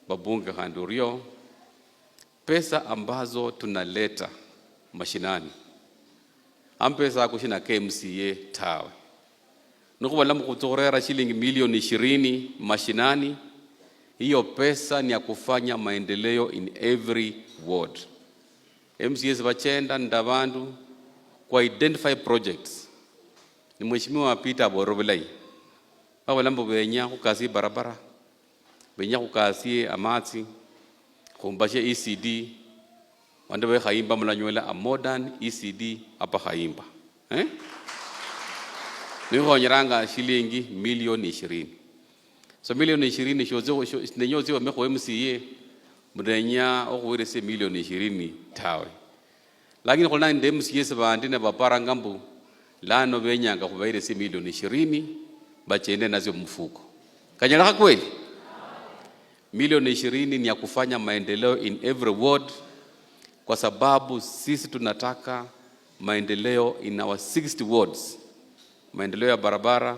babunge handurio, pesa ambazo tunaleta mashinani ampesa kushina KMCA tawe nukuwala mkutorera shilingi milioni 20 mashinani. Hiyo pesa ni ya kufanya maendeleo in every ward. MCAs bachenda ndabandu kwa identify projects. Ni mheshimiwa Peter Borobelai babalambo benya kukasi barabara, benya kukasi amatsi, kumbashe ECD, wande be khaimba mulanywela a modern ECD apa khaimba nikhonyeranga shilingi milioni 20. So milioni 20 shozo nenyozi wamekho MCA mudenya okuwirese milioni 20 tawe. Lakini khona ndi MCA sebandi ne baparanga mbu lano benyanga kubairese milioni 20 bachende nazo mfuko. Kanyala kweli? Milioni 20 ni ya kufanya maendeleo in every ward, kwa sababu sisi tunataka maendeleo in our 60 wards. Maendeleo ya barabara,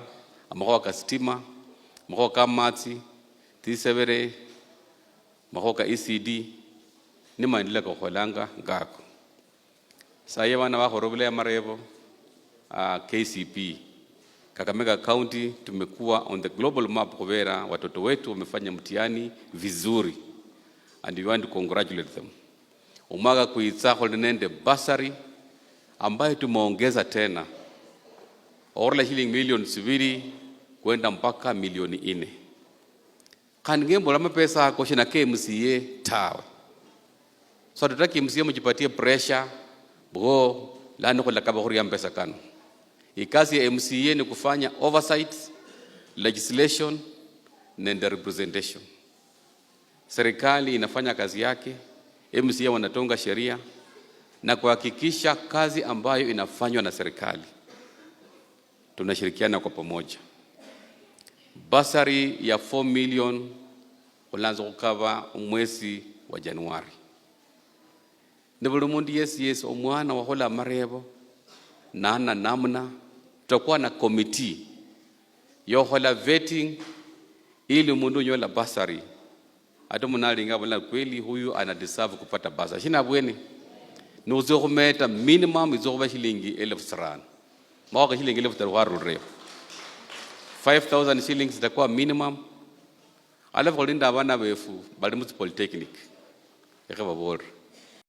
amakoa kastima, amakoa kamatsi, tisebere, amakoa ECD, ni maendeleo kwa kholanga ngako. Saye wana wako Robele ya Marebo, KCP, Kakamega County, tumekuwa on the global map kubera watoto wetu wamefanya mtihani vizuri, and we want to congratulate them. Umaga kuitsa holinende basari ambayo tumeongeza tena orla shilingi milioni 2 kwenda mpaka milioni 4. Kangembo la mapesa ko shina KMCA tawe. So tutaki MCA mjipatie pressure bro lano kwa kabahuri ya mpesa kano. Ikazi ya MCA ni kufanya oversight, legislation and representation. Serikali inafanya kazi yake, MCA wanatonga sheria na kuhakikisha kazi ambayo inafanywa na serikali tunashirikiana kwa pamoja. Basari ya 4 million ulanzo kukava mwezi wa Januari. Ndibulumundi yes omwana wahola Marebo nana namna tutakuwa na committee yohola vetting ili mundu nyola basari atu munalinga bala kweli huyu ana deserve kupata basari. Shina bweni nuzo kumeta minimum izokuba shilingi 1000 mwaka shilingi 1000 5,000 shillings itakuwa minimum. Alafu kulinda abana befu bali mu polytechnic ekaba bora